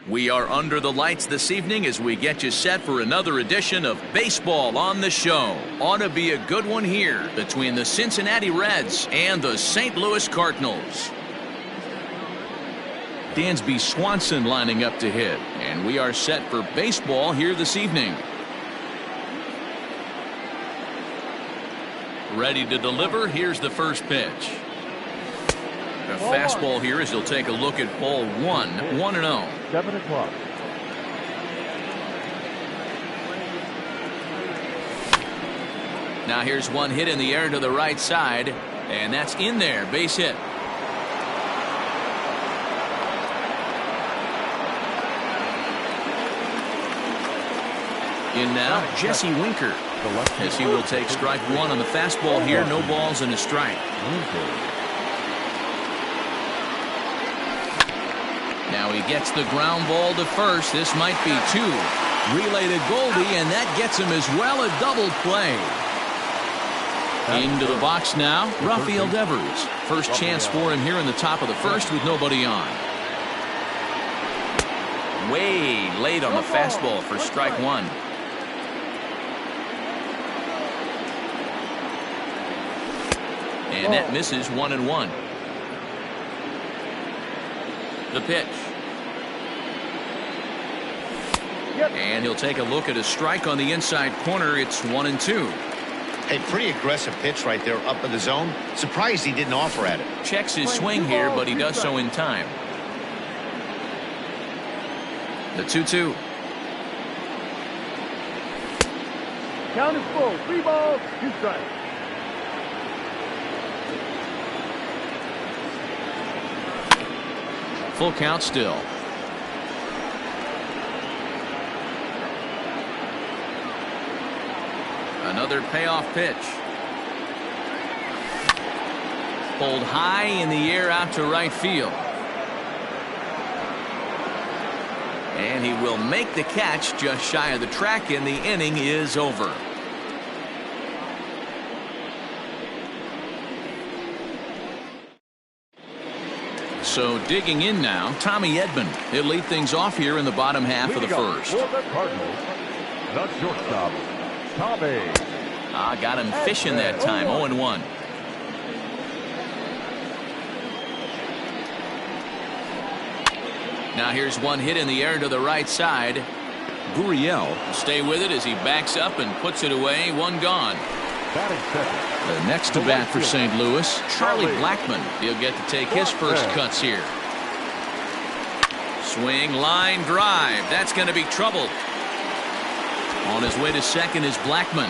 We are under the lights this evening as we get you set for another edition of Baseball on the Show. Ought to be a good one here between the Cincinnati Reds and the St. Louis Cardinals. Dansby Swanson lining up to hit, and we are set for baseball here this evening. Ready to deliver. Here's the first pitch. A fastball here as he'll take a look at ball 1-0. 7 o'clock. Now here's one hit in the air to the right side, and that's in there. Base hit. In now, Jesse Winker, as he will take strike one on the fastball here. No balls and a strike. Now he gets the ground ball to first. This might be two. Relay to Goldie, and that gets him as well. A double play. Into the box now, Rafael Devers. First chance for him here in the top of the first with nobody on. Way late on the fastball for strike one. And that misses 1-1. The pitch. And he'll take a look at a strike on the inside corner. It's 1-2. A pretty aggressive pitch right there up in the zone. Surprised he didn't offer at it. Checks his swing here, but he does so in time. The 2-2. Count is full. 3 balls, 2 strikes. Full count still. Another payoff pitch. Pulled high in the air out to right field. And he will make the catch just shy of the track, and the inning is over. So digging in now, Tommy Edman. He'll lead things off here in the bottom half of the first. For the Cardinals, the shortstop, Tommy. Got him fishing that time. 0-1. Now here's one hit in the air to the right side. Gurriel stay with it as he backs up and puts it away. One gone. The next to bat for St. Louis, Charlie Blackmon. He'll get to take his first cuts here. Swing, line drive. That's going to be trouble. On his way to second is Blackmon.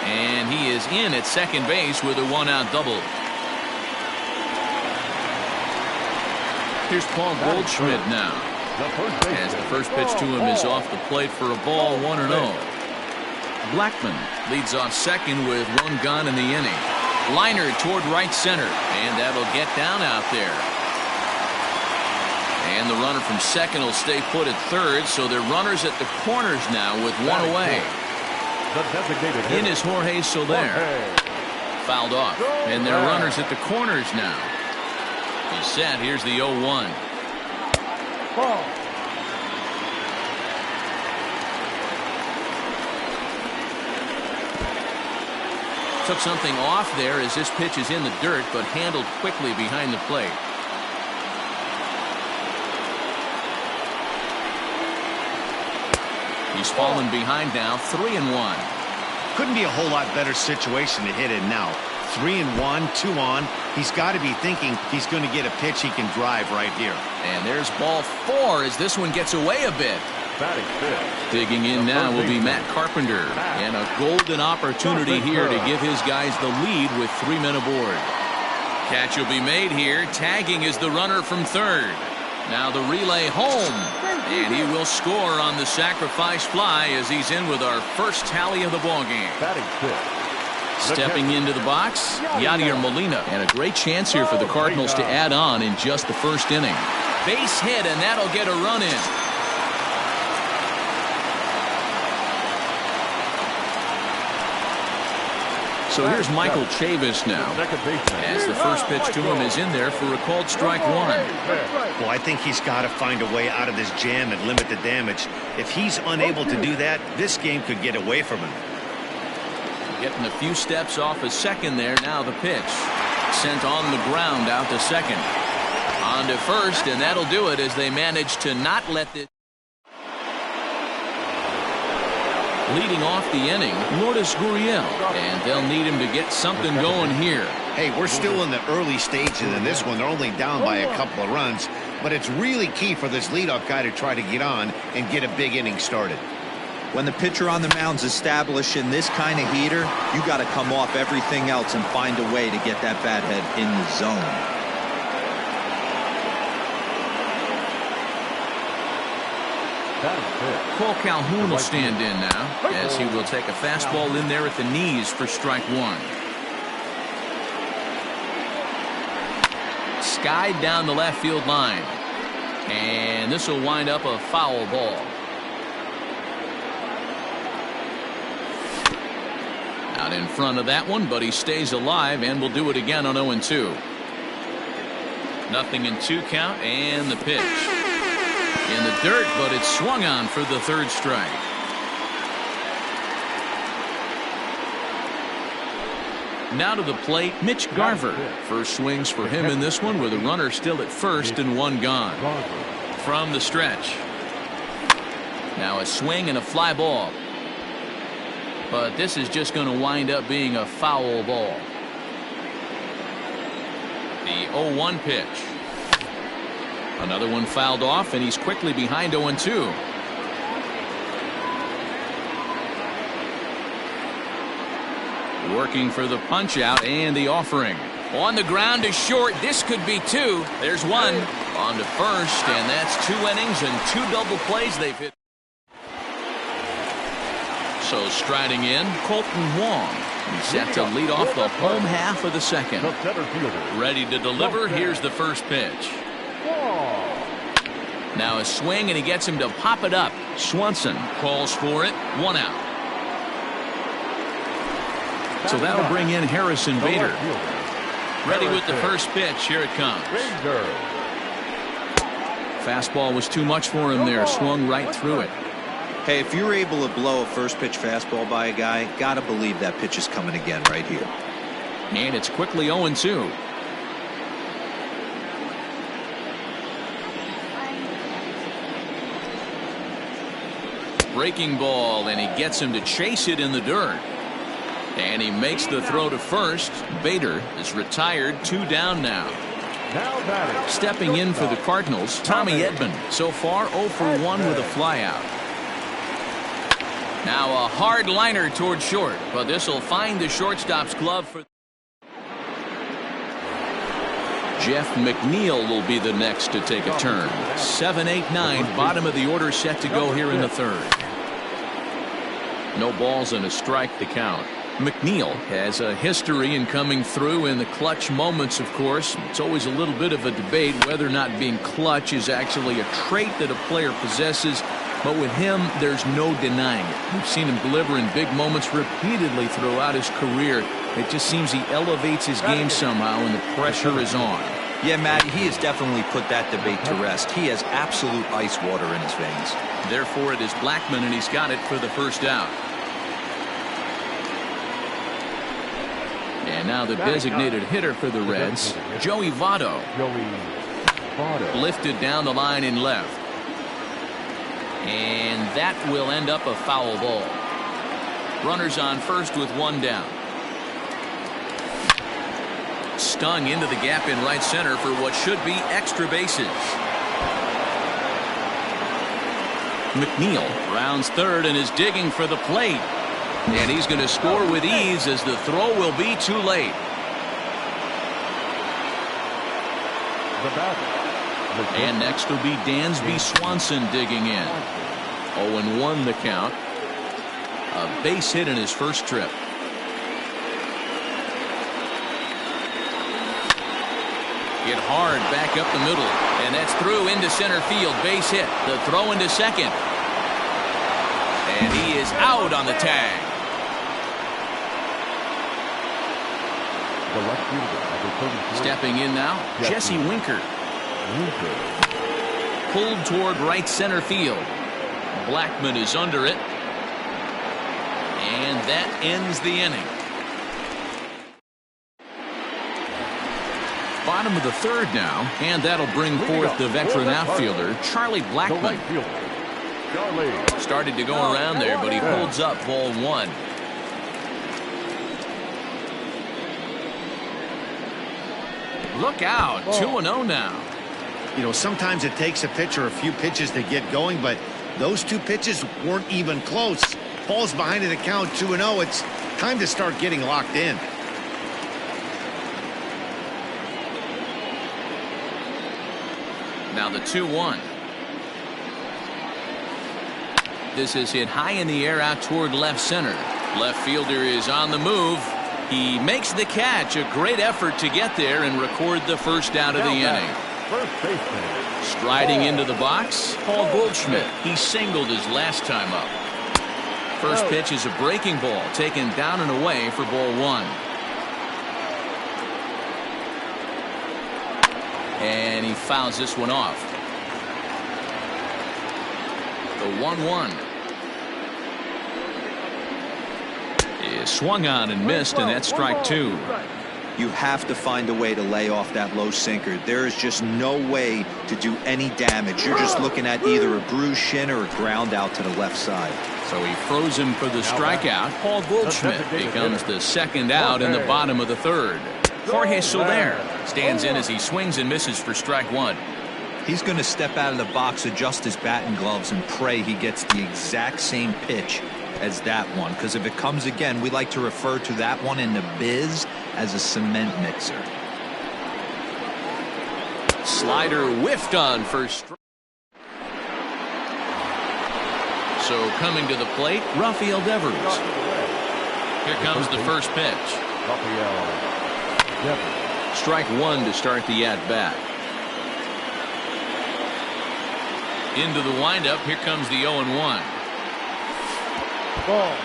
And he is in at second base with a one-out double. Here's Paul Goldschmidt now. As the first pitch to him is off the plate for a ball. 1-0. Blackmon leads off second with one gone in the inning. Liner toward right center, and that'll get down out there. And the runner from second will stay put at third, so they're runners at the corners now with one away. In is Jorge Soler. Fouled off, and they're runners at the corners now. He's set. Here's the 0-1. Took something off there as this pitch is in the dirt, but handled quickly behind the plate. He's fallen behind now. 3-1. Couldn't be a whole lot better situation to hit in now. 3-1, 2 on. He's got to be thinking he's going to get a pitch he can drive right here. And there's ball 4 as this one gets away a bit. Digging in now will be Matt Carpenter, and a golden opportunity here to give his guys the lead with 3 men aboard. Catch will be made here. Tagging is the runner from third. Now the relay home, and he will score on the sacrifice fly as he's in with our first tally of the ballgame. Stepping into the box, Yadier Molina, and a great chance here for the Cardinals to add on in just the first inning. Base hit, and that'll get a run in. So here's Michael Chavis now, as the first pitch to him is in there for a called strike one. Well, I think he's got to find a way out of this jam and limit the damage. If he's unable to do that, this game could get away from him. Getting a few steps off a second there. Now the pitch. Sent on the ground out to second. On to first, and that'll do it as they manage to not let this. Leading off the inning, Lourdes Gurriel, and they'll need him to get something going here. Hey, we're still in the early stages in this one. They're only down by a couple of runs, but it's really key for this leadoff guy to try to get on and get a big inning started. When the pitcher on the mound's establishing this kind of heater, you got to come off everything else and find a way to get that bat head in the zone. Cole Calhoun will stand in now, as he will take a fastball in there at the knees for strike one. Skied down the left field line, and this will wind up a foul ball. Out in front of that one, but he stays alive and will do it again on 0-2. 0-2 count, and the pitch. In the dirt, but it's swung on for the third strike. Now to the plate, Mitch Garver. First swings for him in this one with a runner still at first and one gone. From the stretch. Now a swing and a fly ball. But this is just going to wind up being a foul ball. The 0-1 pitch. Another one fouled off, and he's quickly behind 0-2. Working for the punch out and the offering. On the ground to short. This could be two. There's one. On to first, and that's 2 innings and 2 double plays they've hit. So striding in, Colton Wong. He's set to lead off the home half of the second. Ready to deliver. Here's the first pitch. Now a swing, and he gets him to pop it up. Swanson calls for it. 1 out. So that'll bring in Harrison Bader. Ready with the first pitch. Here it comes. Fastball was too much for him there. Swung right through it. Hey, if you're able to blow a first pitch fastball by a guy, gotta believe that pitch is coming again right here. And it's quickly 0-2. Breaking ball, and he gets him to chase it in the dirt. And he makes the throw to first. Bader is retired. 2 down now. Stepping in for the Cardinals, Tommy Edman. So far 0 for 1 with a flyout. Now a hard liner toward short, but this will find the shortstop's glove for. Jeff McNeil will be the next to take a turn. 7, 8, 9, bottom of the order set to go here in the third. No balls and a strike to count. McNeil has a history in coming through in the clutch moments, of course. It's always a little bit of a debate whether or not being clutch is actually a trait that a player possesses. But with him, there's no denying it. We've seen him deliver in big moments repeatedly throughout his career. It just seems he elevates his game somehow when the pressure is on. Yeah, Matty, he has definitely put that debate to rest. He has absolute ice water in his veins. Therefore, it is Blackman, and he's got it for the first out. And now the designated hitter for the Reds, Joey Votto. Lifted down the line in left. And that will end up a foul ball. Runners on first with 1 down. Stung into the gap in right center for what should be extra bases. McNeil rounds third and is digging for the plate. And he's going to score with ease as the throw will be too late. And next will be Dansby Swanson digging in. 0-1 the count. A base hit in his first trip. Hit hard back up the middle. And that's through into center field. Base hit. The throw into second. And he is out on the tag. The left fielder, number 33. Stepping in now, Jesse Winker. Pulled toward right center field. Blackman is under it. And that ends the inning. Bottom of the third now, and that'll bring forth the veteran outfielder, Charlie Blackman. Started to go around there, but he holds up ball one. Look out, 2-0 now. You know, sometimes it takes a pitcher a few pitches to get going, but those two pitches weren't even close. Ball's behind in the count, 2-0. It's time to start getting locked in. Now the 2-1. This is hit high in the air out toward left center. Left fielder is on the move. He makes the catch. A great effort to get there and record the first out of the inning. First baseman. Striding into the box, Paul Goldschmidt. He singled his last time up. First pitch is a breaking ball taken down and away for ball one. And he fouls this one off. The 1-1 is swung on and missed, and that's strike two. You have to find a way to lay off that low sinker. There is just no way to do any damage. You're just looking at either a bruised shin or a ground out to the left side. So he froze him for the strikeout. Paul Goldschmidt becomes the second out in the bottom of the third. Jorge Soler stands in as he swings and misses for strike one. He's going to step out of the box, adjust his bat and gloves, and pray he gets the exact same pitch as that one. Because if it comes again, we like to refer to that one in the biz as a cement mixer. Slider whiffed on first strike. So coming to the plate, Rafael Devers. Here comes the first pitch. Strike one to start the at-bat. Into the windup. Here comes the 0-1. Ball.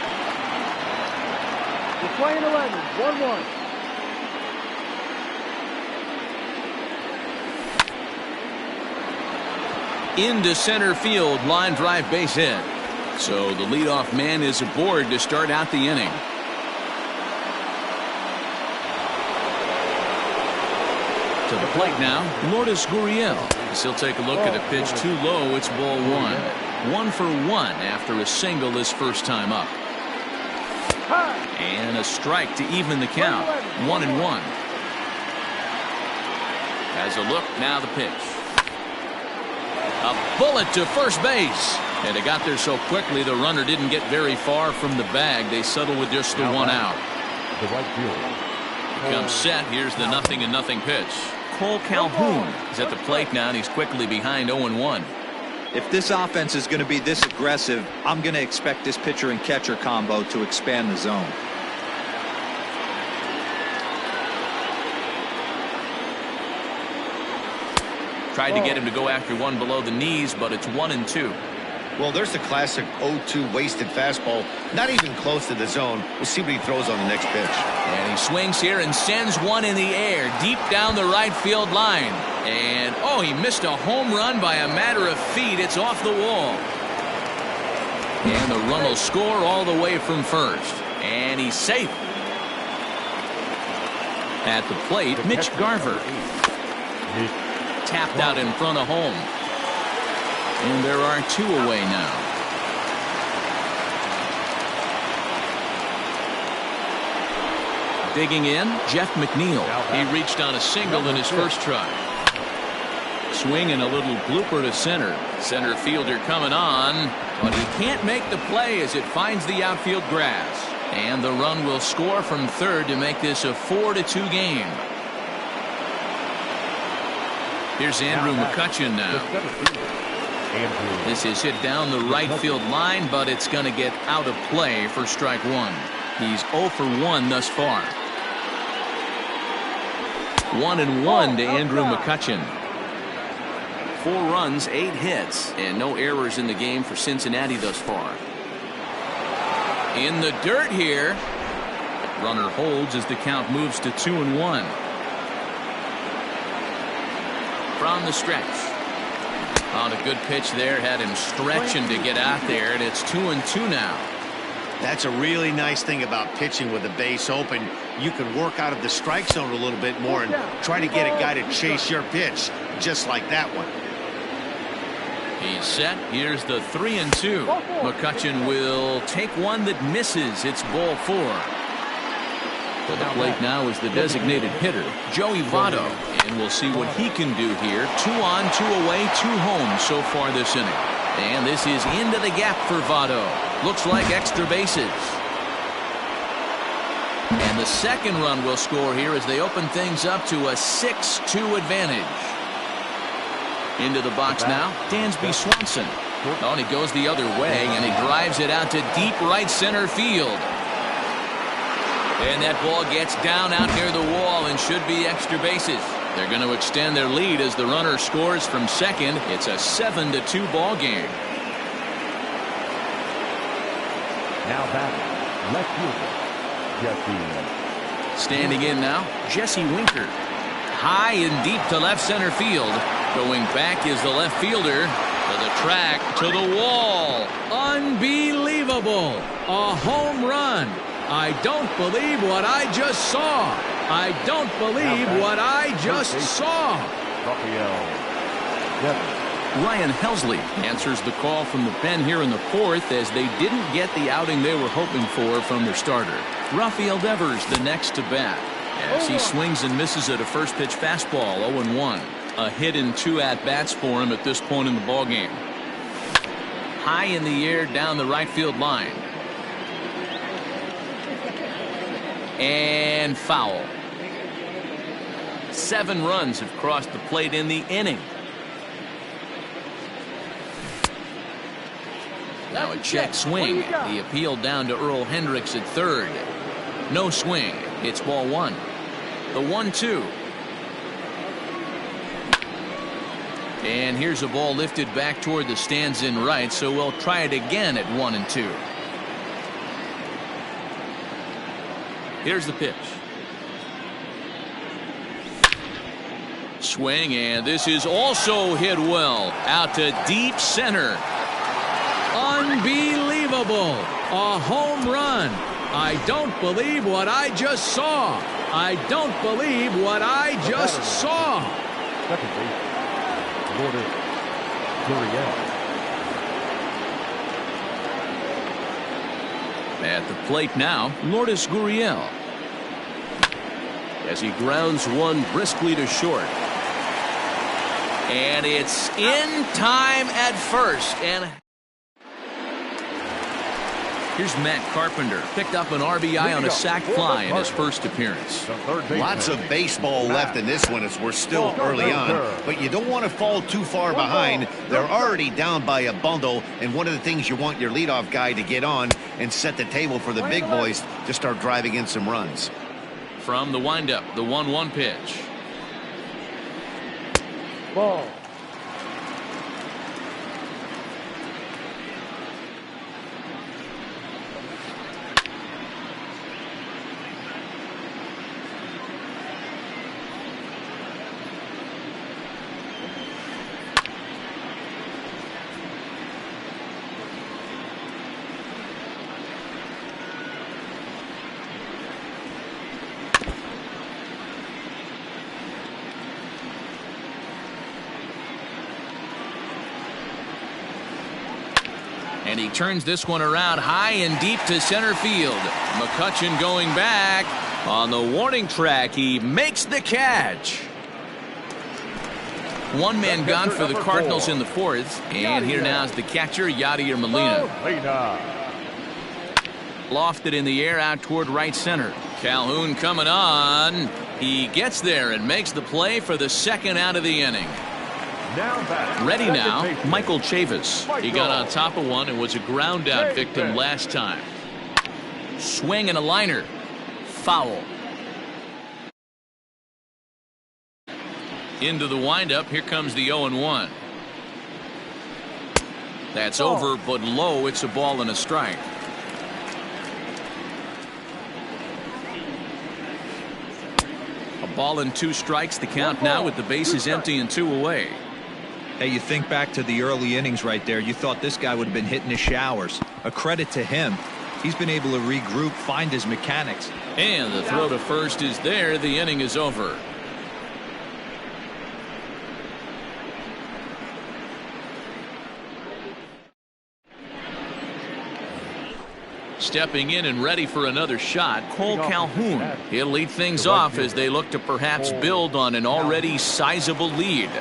You're playing 11. 1-1. Into center field, line drive, base hit. So the leadoff man is aboard to start out the inning. To the plate now, Lourdes Gurriel. He'll take a look at a pitch too low. It's ball one. 1 for 1 after a single his first time up. And a strike to even the count. 1-1. Has a look, now the pitch. A bullet to first base. And it got there so quickly the runner didn't get very far from the bag. They settle with just the one out. The right fielder. He comes set. Here's the 0-0 pitch. Cole Calhoun is at the plate now, and he's quickly behind 0-1. If this offense is going to be this aggressive, I'm going to expect this pitcher and catcher combo to expand the zone. Tried to get him to go after one below the knees, but it's 1-2. Well, there's the classic 0-2 wasted fastball. Not even close to the zone. We'll see what he throws on the next pitch. And he swings here and sends one in the air deep down the right field line. And, oh, he missed a home run by a matter of feet. It's off the wall. And the run will score all the way from first. And he's safe. At the plate, Mitch Garver. Tapped out in front of home. And there are two away now. Digging in, Jeff McNeil. He reached on a single in his first try. Swing and a little blooper to center. Center fielder coming on, but he can't make the play as it finds the outfield grass. And the run will score from third to make this a 4-2 game. Here's Andrew McCutchen now. This is hit down the right field line, but it's going to get out of play for strike one. He's 0 for 1 thus far. 1-1 to Andrew McCutchen. 4 runs, 8 hits, and no errors in the game for Cincinnati thus far. In the dirt here. Runner holds as the count moves to 2-1. From the stretch. On a good pitch there, had him stretching to get out there, and it's 2-2 now. That's a really nice thing about pitching with the base open. You can work out of the strike zone a little bit more and try to get a guy to chase your pitch, just like that one. He's set. Here's the 3-2. McCutchen will take one that misses. It's ball 4. For the plate now is the designated hitter, Joey Votto. And we'll see what he can do here. 2 on, 2 away, 2 home so far this inning. And this is into the gap for Votto. Looks like extra bases. And the second run will score here as they open things up to a 6-2 advantage. Into the box now, Dansby Swanson. Oh, and he goes the other way, and he drives it out to deep right center field. And that ball gets down out near the wall and should be extra bases. They're going to extend their lead as the runner scores from second. It's a 7-2 ball game. Now batting, left fielder, Jesse. Standing in now, Jesse Winker. High and deep to left center field. Going back is the left fielder. To the track, to the wall. Unbelievable. A home run. I don't believe what I just saw. I don't believe what I just saw. Ryan Helsley answers the call from the pen here in the 4th as they didn't get the outing they were hoping for from their starter. Rafael Devers the next to bat as he swings and misses at a first pitch fastball. 0-1. A hit in 2 at-bats for him at this point in the ballgame. High in the air down the right field line. And foul. 7 runs have crossed the plate in the inning. Now a check swing. The appeal down to Earl Hendricks at third. No swing. It's ball 1. The 1-2. And here's a ball lifted back toward the stands in right, so we'll try it again at 1-2. Here's the pitch. Swing, and this is also hit well. Out to deep center. Unbelievable. A home run. I don't believe what I just saw. I don't believe what I just saw. Second base, Lourdes Gurriel. At the plate now, Lourdes Gurriel. As he grounds one briskly to short. And it's in time at first. And here's Matt Carpenter. Picked up an RBI on a sac fly in his first appearance. Lots of baseball left in this one as we're still early on, but you don't want to fall too far behind. They're already down by a bundle, and one of the things you want your leadoff guy to get on and set the table for the big boys to start driving in some runs. From the windup, the 1-1 pitch. Ball. And he turns this one around high and deep to center field. McCutchen going back. On the warning track, he makes the catch. One man gone for the Cardinals in the 4th. And here now is the catcher, Yadier Molina. Lofted in the air out toward right center. Calhoun coming on. He gets there and makes the play for the second out of the inning. Ready now, Michael Chavis. He got on top of one and was a ground out victim last time. Swing and a liner. Foul. Into the windup. Here comes the 0-1. That's over, but low. It's a ball and a strike. Ball and 2 strikes. The count now with the bases empty and 2 away. Hey, you think back to the early innings right there. You thought this guy would have been hitting his showers. A credit to him. He's been able to regroup, find his mechanics. And the throw to first is there. The inning is over. Stepping in and ready for another shot, Cole Calhoun. He'll lead things off as they look to perhaps build on an already sizable lead.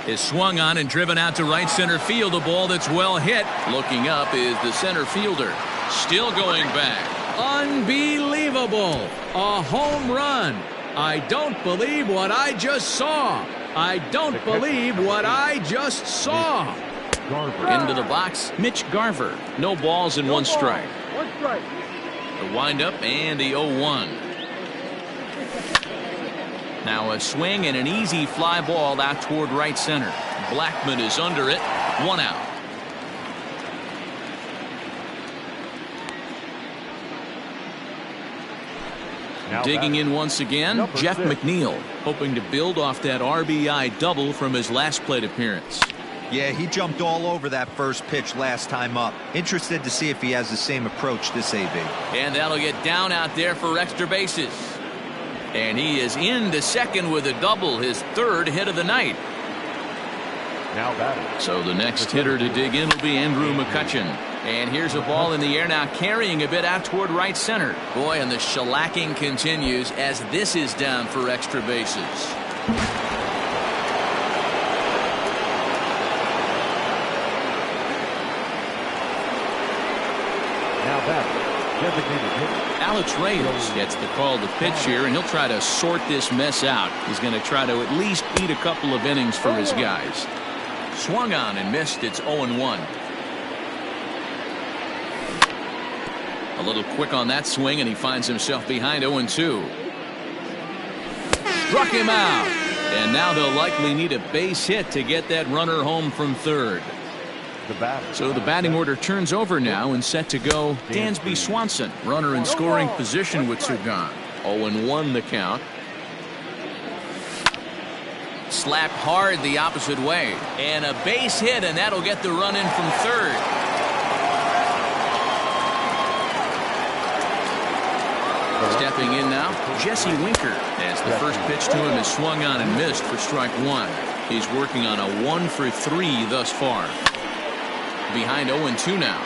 Is swung on and driven out to right center field. A ball that's well hit. Looking up is the center fielder. Still going back. Unbelievable. A home run. I don't believe what I just saw. I don't believe what I just saw. Into the box, Mitch Garver. No balls and 1 strike. 1 strike. The windup and the 0-1. Now a swing and an easy fly ball out toward right center. Blackman is under it. 1 out. Digging in once again, Jeff McNeil, hoping to build off that RBI double from his last plate appearance. Yeah, he jumped all over that first pitch last time up. Interested to see if he has the same approach this AB. And that'll get down out there for extra bases. And he is into second with a double, his 3rd hit of the night. Now batting. So the next hitter to dig in will be Andrew McCutchen. And here's a ball in the air now, carrying a bit out toward right center. Boy, and the shellacking continues as this is down for extra bases. Now batting. Designated hitter. Alex Reyes gets the call to pitch here, and he'll try to sort this mess out. He's going to try to at least beat a couple of innings for his guys. Swung on and missed. It's 0-1. A little quick on that swing, and he finds himself behind 0-2. Struck him out. And now they'll likely need a base hit to get that runner home from third. So the batting order turns over now and set to go Dansby Swanson, runner in scoring position with 2 gone. 0-1 the count. Slapped hard the opposite way. And a base hit, and that'll get the run in from third. Stepping in now, Jesse Winker, as the first pitch to him is swung on and missed for strike 1. He's working on a 1 for 3 thus far. Behind 0-2 now.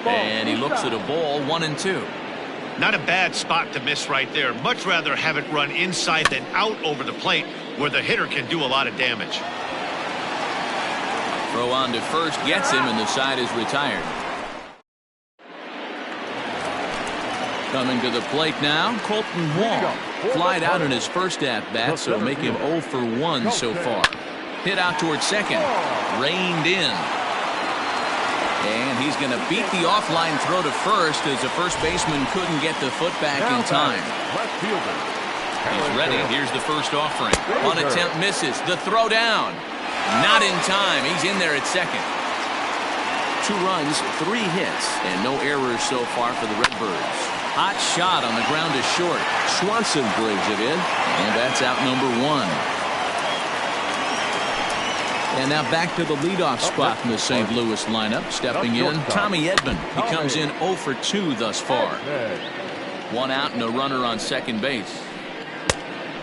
And he looks at a ball, 1-2. Not a bad spot to miss right there. Much rather have it run inside than out over the plate where the hitter can do a lot of damage. Throw on to first gets him, and the side is retired. Coming to the plate now, Colton Wong. Flied out in his first at-bat, so make him 0 for 1 so far. Hit out towards second. Reined in. And he's going to beat the offline throw to first as the first baseman couldn't get the foot back in time. He's ready. Here's the first offering. One attempt misses. The throw down. Not in time. He's in there at second. 2 runs, 3 hits, and no errors so far for the Redbirds. Hot shot on the ground is short. Swanson brings it in, and that's out number 1. And now back to the leadoff spot in the St. Louis lineup. Stepping in, Tommy Edman. He comes in 0 for 2 thus far. 1 out and a runner on second base.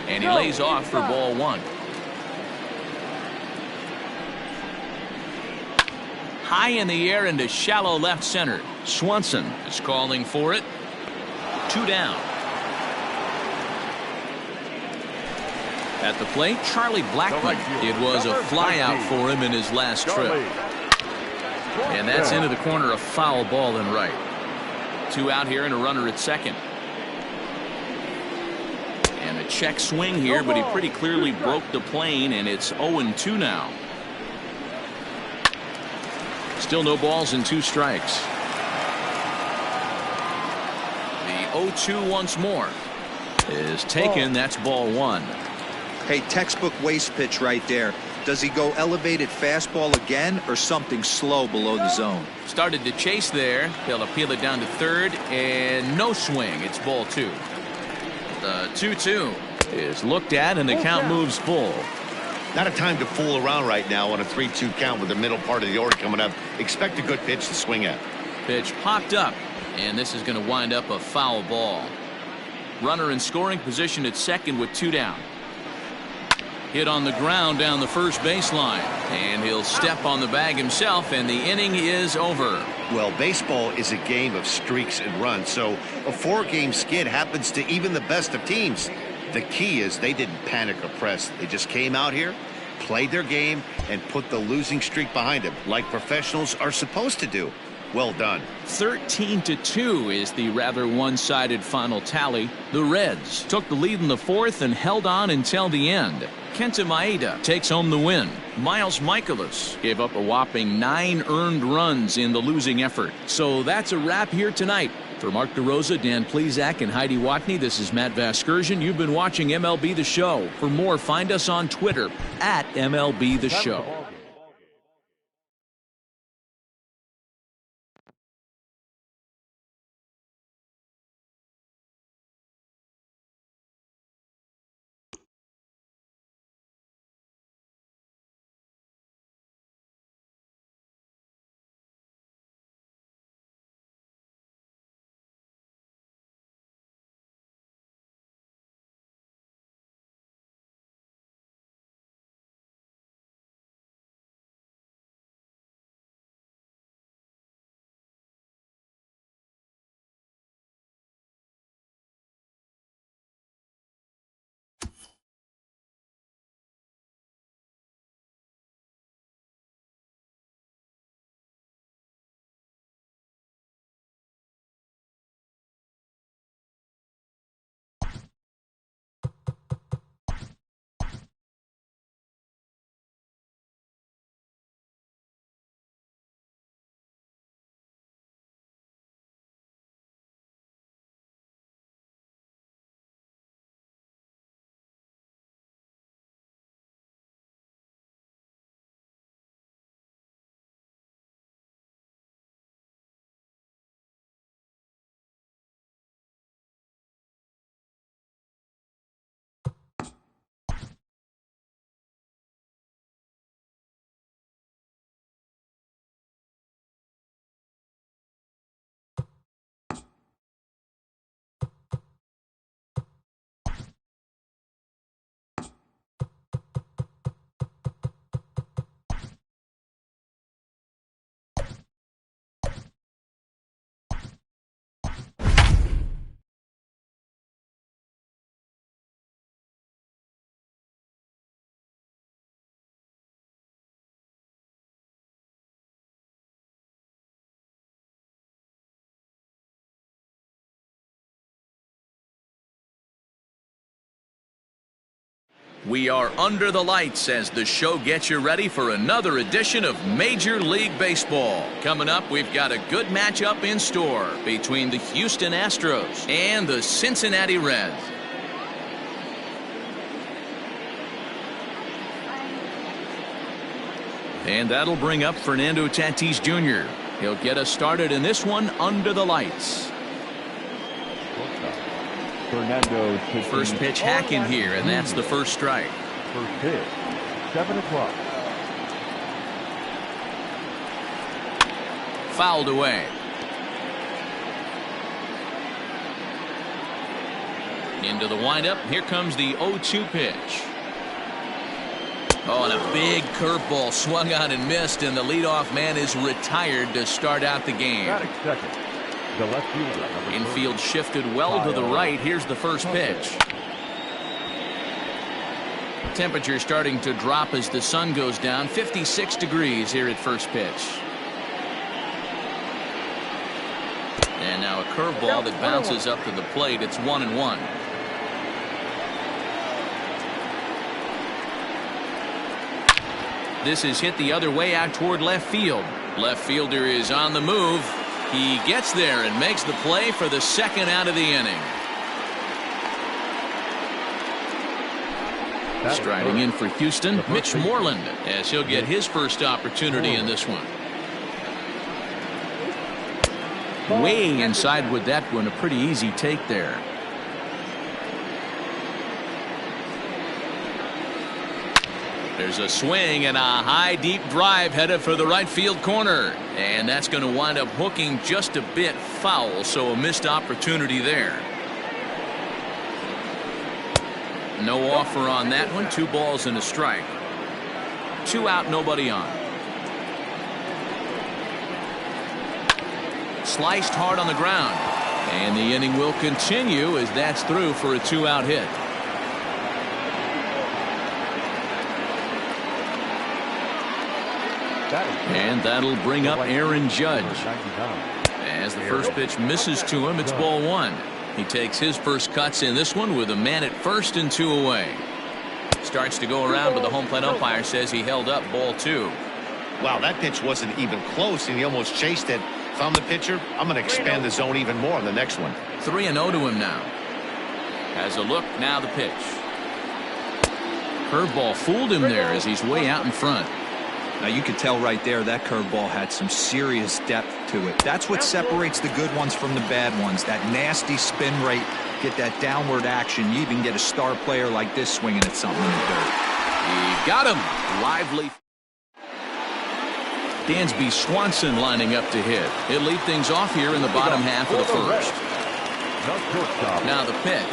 And he lays off for ball 1. High in the air into shallow left center. Swanson is calling for it. 2 down. At the plate, Charlie Blackman. It was a flyout for him in his last trip. And that's into the corner, a foul ball in right. 2 out here and a runner at second. And a check swing here, but he pretty clearly broke the plane, and it's 0-2 now. Still no balls and 2 strikes. The 0-2 once more is taken. That's ball 1. Hey, textbook waste pitch right there. Does he go elevated fastball again or something slow below the zone? Started to chase there. He'll appeal it down to third, and no swing. It's ball 2. The 2-2 is looked at, and the count moves full. Not a time to fool around right now on a 3-2 count with the middle part of the order coming up. Expect a good pitch to swing at. Pitch popped up, and this is going to wind up a foul ball. Runner in scoring position at second with 2 down. Hit on the ground down the first baseline, and he'll step on the bag himself, and the inning is over. Well, baseball is a game of streaks and runs, so a 4-game skid happens to even the best of teams. The key is they didn't panic or press. They just came out here, played their game, and put the losing streak behind them, like professionals are supposed to do. Well done. 13-2 is the rather one-sided final tally. The Reds took the lead in the 4th and held on until the end. Kenta Maeda takes home the win. Miles Michaelis gave up a whopping 9 earned runs in the losing effort. So that's a wrap here tonight. For Mark DeRosa, Dan Plesac, and Heidi Watney, this is Matt Vasgersian. You've been watching MLB The Show. For more, find us on Twitter at MLB The Show. We are under the lights as the show gets you ready for another edition of Major League Baseball. Coming up, we've got a good matchup in store between the Houston Astros and the Cincinnati Reds. And that'll bring up Fernando Tatis Jr. He'll get us started in this one under the lights. First pitch hacking here, and that's the first strike. First pitch, 7 o'clock. Fouled away. Into the windup. Here comes the 0-2 pitch. Oh, and a big curveball swung on and missed, and the leadoff man is retired to start out the game. Second. The left fielder. Infield shifted well to the right. Here's the first pitch. Temperature starting to drop as the sun goes down. 56 degrees here at first pitch. And now a curveball that bounces up to the plate. It's 1-1. This is hit the other way out toward left field. Left fielder is on the move. He gets there and makes the play for the second out of the inning. Striding in for Houston, Mitch Moreland, as he'll get his first opportunity in this one. Way inside with that one, a pretty easy take there. There's a swing and a high deep drive headed for the right field corner, and that's going to wind up hooking just a bit foul, so a missed opportunity there. No offer on that one. 2 balls and a strike. 2 out, nobody on. Sliced hard on the ground, and the inning will continue as that's through for a 2-out hit. And that'll bring up Aaron Judge. As the first pitch misses to him, it's ball 1. He takes his first cuts in this one with a man at first and 2 away. Starts to go around, but the home plate umpire says he held up ball 2. Wow, that pitch wasn't even close, and he almost chased it. If I'm the pitcher, I'm going to expand the zone even more on the next one. 3-0 to him now. Has a look, now the pitch. Curveball fooled him there as he's way out in front. Now you could tell right there that curveball had some serious depth to it. That's what separates the good ones from the bad ones. That nasty spin rate, get that downward action. You even get a star player like this swinging at something in the dirt. He got him. Lively. Dansby Swanson lining up to hit. He'll lead things off here in the bottom half of the first. Now the pitch.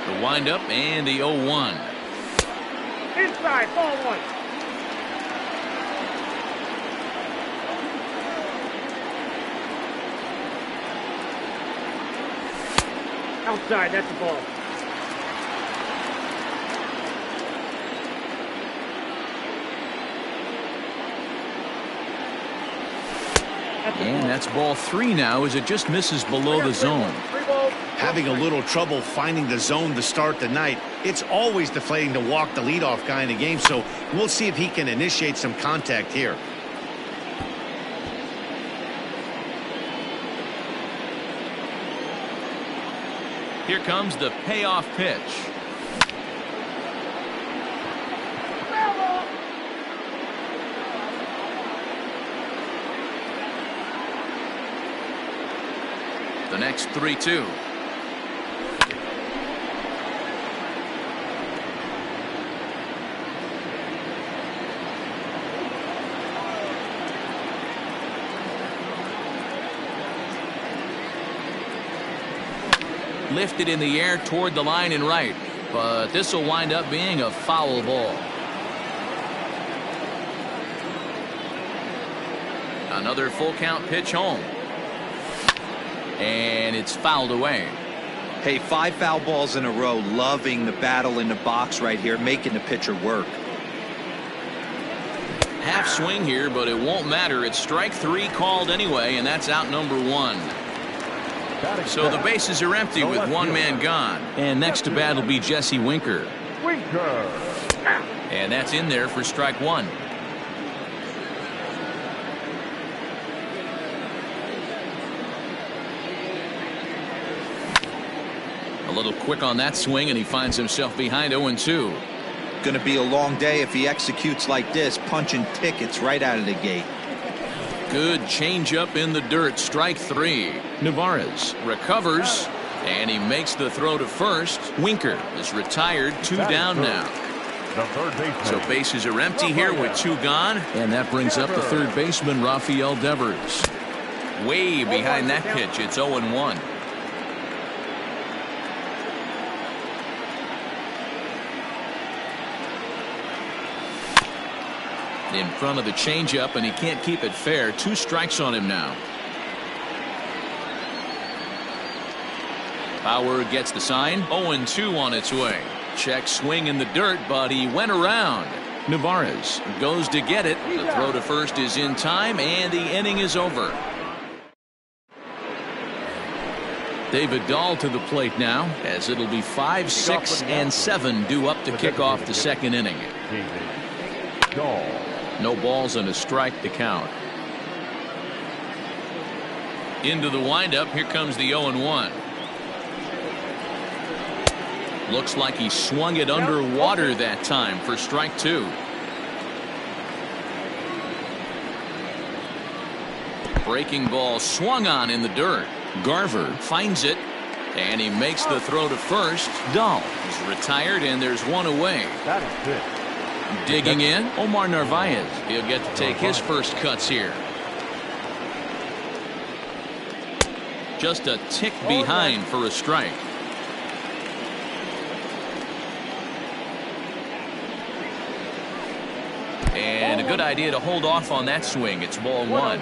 The windup and the 0-1. Inside, ball 1. Outside, that's the ball. And that's ball 3 now as it just misses below the zone. Having a little trouble finding the zone to start the night. It's always deflating to walk the leadoff guy in the game, so we'll see if he can initiate some contact here. Here comes the payoff pitch. The next 3-2. Lifted in the air toward the line and right, but this will wind up being a foul ball. Another full count pitch home. And it's fouled away. Hey, 5 foul balls in a row. Loving the battle in the box right here, making the pitcher work. Half swing here, but it won't matter. It's strike 3 called anyway, and that's out number 1. So the bases are empty with 1 man gone. And next to bat will be Jesse Winker. And that's in there for strike 1. A little quick on that swing, and he finds himself behind 0-2. Going to be a long day if he executes like this, punching tickets right out of the gate. Good changeup in the dirt, strike 3. Navarez recovers, and he makes the throw to first. Winker is retired, 2 down now. So bases are empty here with 2 gone, and that brings up the third baseman, Rafael Devers. Way behind that pitch, it's 0-1. In front of the changeup, and he can't keep it fair. 2 strikes on him now. Power gets the sign. 0-2 on its way. Check swing in the dirt, but he went around. Navarez goes to get it. The throw to first is in time, and the inning is over. David Dahl to the plate now, as it'll be 5, 6, and 7 due up to kick off the second inning. No balls and a strike to count. Into the windup. Here comes the 0-1. Looks like he swung it underwater that time for strike 2. Breaking ball swung on in the dirt. Garver finds it, and he makes the throw to first. Dahl is retired, and there's one away. That is good. Digging in, Omar Narvaez. He'll get to take his first cuts here. Just a tick behind for a strike. And a good idea to hold off on that swing. It's ball 1.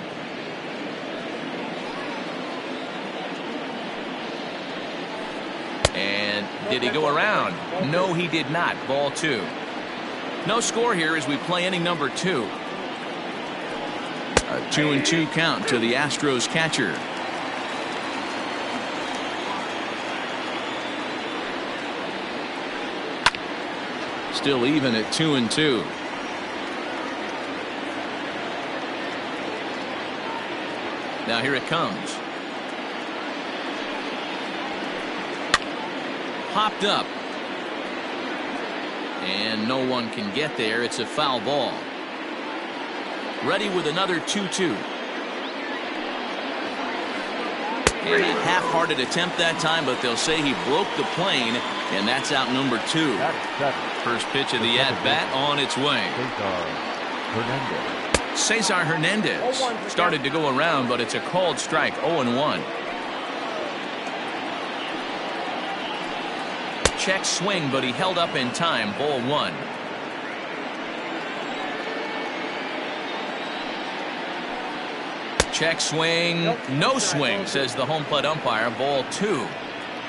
And did he go around? No, he did not. Ball 2. No score here as we play inning number 2. A 2-2 count to the Astros catcher. Still even at 2-2. Now here it comes. Popped up. And no one can get there. It's a foul ball. Ready with another 2-2. And a half-hearted attempt that time, but they'll say he broke the plane, and that's out number 2. First pitch of the at-bat on its way. Cesar Hernandez started to go around, but it's a called strike. 0-1. Check swing, but he held up in time. Ball 1. Check swing, no swing, says the home plate umpire. Ball 2.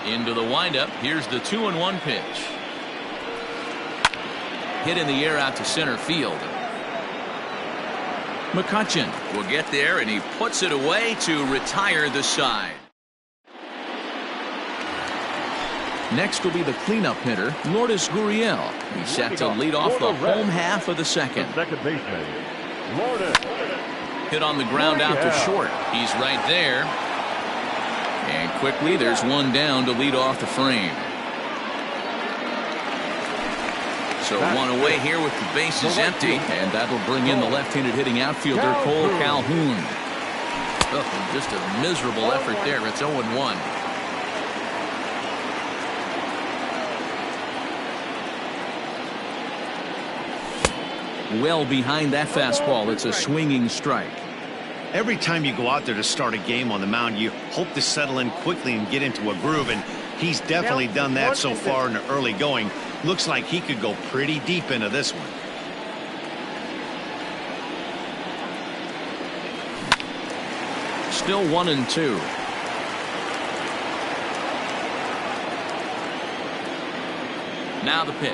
Into the windup. Here's the 2-1 pitch. Hit in the air out to center field. McCutchen will get there, and he puts it away to retire the side. Next will be the cleanup hitter, Lourdes Gurriel. He's set to lead off the home half of the second. Second baseman, Lourdes. Hit on the ground out to short. He's right there. And quickly, there's one down to lead off the frame. So one away here with the bases empty, and that'll bring in the left-handed hitting outfielder Cole Calhoun. Oh, just a miserable effort there. It's 0-1. Well behind that fastball. It's a swinging strike. Every time you go out there to start a game on the mound, you hope to settle in quickly and get into a groove, and he's definitely done that so far in the early going. Looks like he could go pretty deep into this one. Still 1-2. Now the pitch.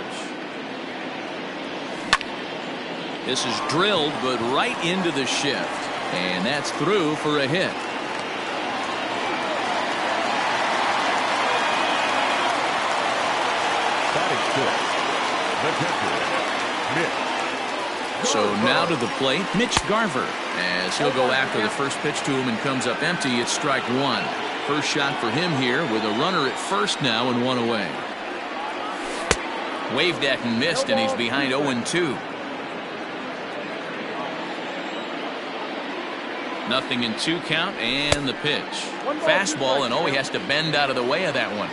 This is drilled, but right into the shift. And that's through for a hit. So now to the plate, Mitch Garver, as he'll go after the first pitch to him and comes up empty. It's strike 1. First shot for him here with a runner at first now and one away. Waved at and missed, and he's behind 0-2. Nothing in 2 count, and the pitch. Fastball, and he has to bend out of the way of that one.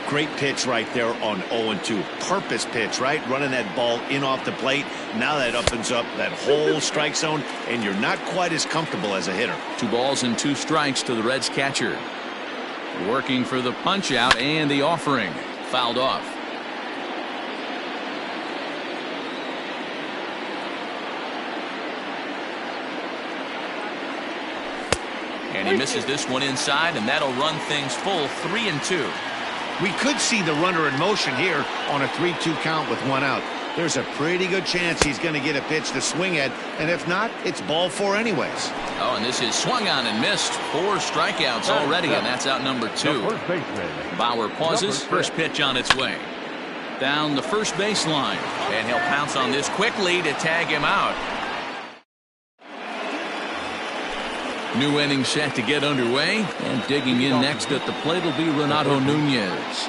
Great pitch right there on 0-2. Purpose pitch, right? Running that ball in off the plate. Now that opens up that whole strike zone, and you're not quite as comfortable as a hitter. 2 balls and 2 strikes to the Reds catcher. Working for the punch out, and the offering. Fouled off. And he misses this one inside, and that'll run things full. 3-2. We could see the runner in motion here on a 3-2 count with 1 out. There's a pretty good chance he's going to get a pitch to swing at, and if not, it's ball 4 anyways. Oh, and this is swung on and missed. 4 strikeouts already, and that's out number 2. Bauer pauses. First pitch on its way. Down the first baseline, and he'll pounce on this quickly to tag him out. New inning set to get underway, and digging in next at the plate will be Renato Nunez.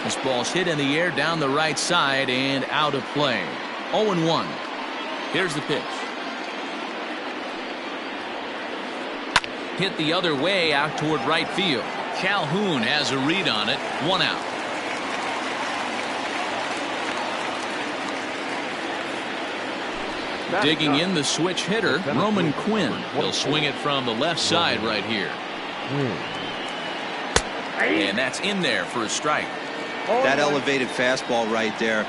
This ball's hit in the air down the right side and out of play. 0-1. Here's the pitch. Hit the other way out toward right field. Calhoun has a read on it. 1 out. Digging in the switch hitter, Roman Quinn. He'll swing it from the left side right here. And that's in there for a strike. That elevated fastball right there,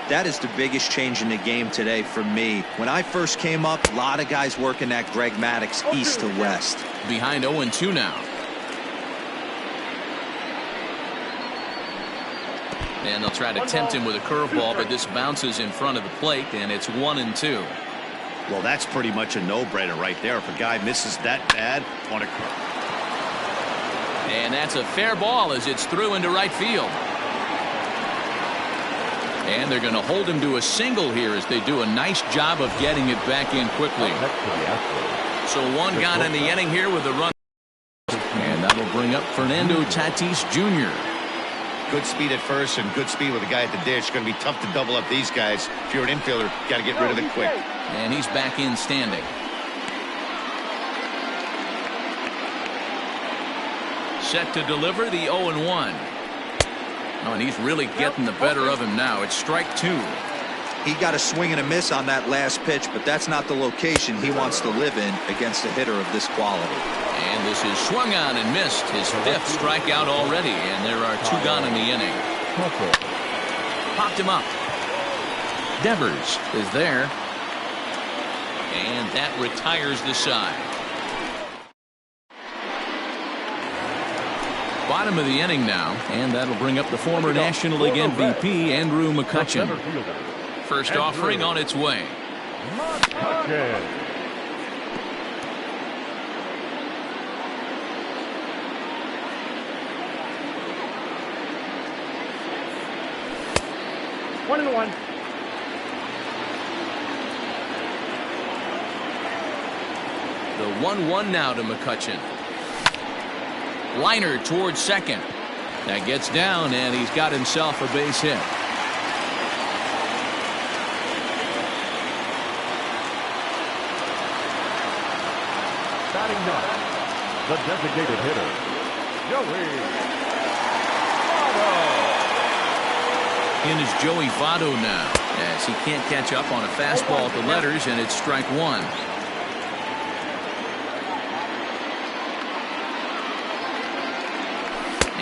that is the biggest change in the game today for me. When I first came up, a lot of guys working that Greg Maddux east to west. Behind 0-2 now. And they'll try to tempt him with a curveball, but this bounces in front of the plate, and it's 1-2. Well, that's pretty much a no-brainer right there. If a guy misses that bad on a curve. And that's a fair ball as it's through into right field. And they're going to hold him to a single here as they do a nice job of getting it back in quickly. So one gone in the inning here with a run. And that'll bring up Fernando Tatis Jr. Good speed at first and good speed with a guy at the dish. Going to be tough to double up these guys. If you're an infielder, got to get rid of it quick. And he's back in standing. Set to deliver the 0-1. Oh, and he's really getting the better of him now. It's strike 2. He got a swing and a miss on that last pitch, but that's not the location he wants to live in against a hitter of this quality. And this is swung on and missed. His 5th strikeout already, and there are 2 gone in the inning. Popped him up. Devers is there. And that retires the side. Bottom of the inning now, and that'll bring up the former National League MVP, Andrew McCutchen. First offering on its way. One and one. The 1-1 now to McCutchen. Liner towards second. That gets down, and he's got himself a base hit. Batting ninth, the designated hitter, Joey Votto. In is Joey Votto now, as he can't catch up on a fastball at the letters, and it's strike 1.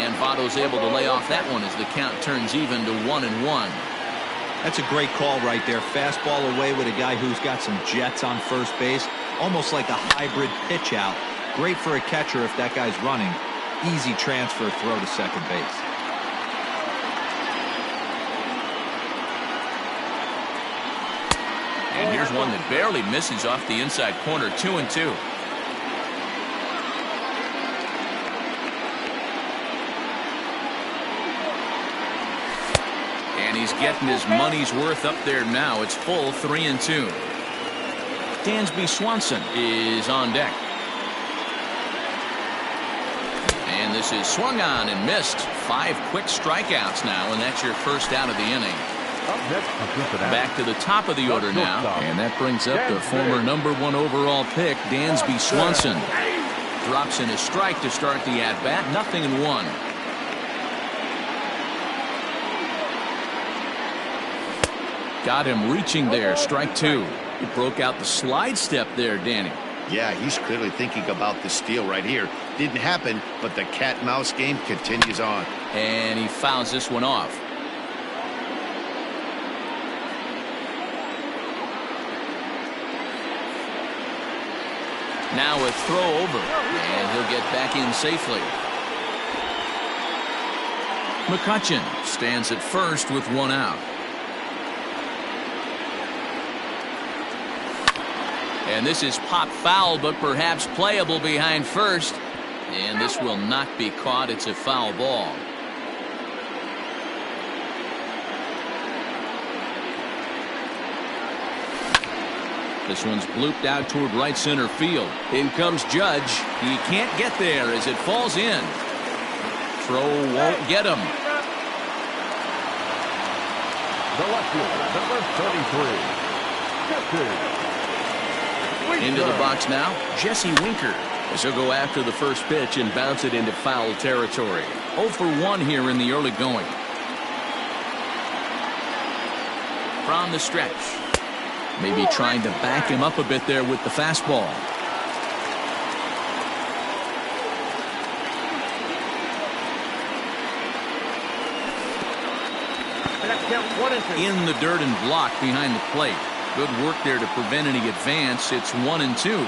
And Votto's able to lay off that one as the count turns even to 1-1. That's a great call right there. Fastball away with a guy who's got some jets on first base. Almost like a hybrid pitch out. Great for a catcher if that guy's running. Easy transfer throw to second base. And here's one that barely misses off the inside corner. 2-2. And he's getting his money's worth up there now. It's full 3-2. Dansby Swanson is on deck. And this is swung on and missed. 5 quick strikeouts now, and that's your first out of the inning. Back to the top of the order now, and that brings up the former #1 overall pick, Dansby Swanson. Drops in a strike to start the at-bat. 0-1. Got him reaching there. Strike 2. He broke out the slide step there, Danny. Yeah, he's clearly thinking about the steal right here. Didn't happen, but the cat-mouse game continues on. And he fouls this one off. Now a throw over, and he'll get back in safely. McCutchen stands at first with 1 out. And this is pop foul, but perhaps playable behind first. And this will not be caught. It's a foul ball. This one's blooped out toward right center field. In comes Judge. He can't get there as it falls in. Throw won't get him. The left fielder, number 33. Into the box now, Jesse Winker. As he'll go after the first pitch and bounce it into foul territory. 0 for 1 here in the early going. From the stretch. Maybe trying to back him up a bit there with the fastball. In the dirt and blocked behind the plate. Good work there to prevent any advance. It's 1-2.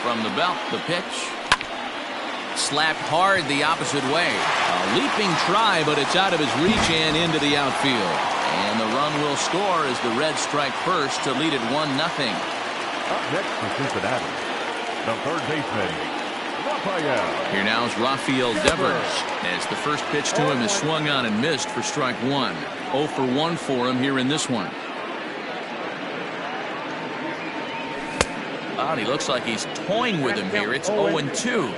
From the belt, the pitch. Slapped hard the opposite way. A leaping try, but it's out of his reach and into the outfield. And the run will score as the Reds strike first to lead it 1-0. Up next for Cincinnati, the third baseman, Rafael. Here now is Rafael Devers as the first pitch to him is swung on and missed for strike 1. 0 for 1 for him here in this one. Oh, he looks like he's toying with him here. It's 0-2.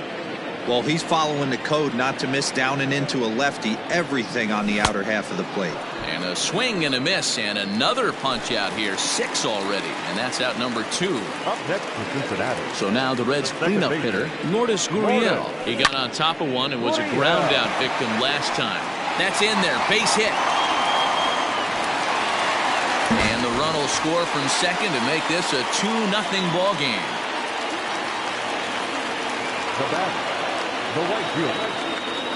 Well, he's following the code not to miss down and into a lefty. Everything on the outer half of the plate. And a swing and a miss and another punch out here. 6 already. And that's out number 2. Up next for Cincinnati. So now the Reds cleanup hitter, Lourdes Gurriel. He got on top of one and was a ground out victim last time. That's in there. Base hit. And the run will score from second to make this a 2-0 ball game. The batter, the right fielder,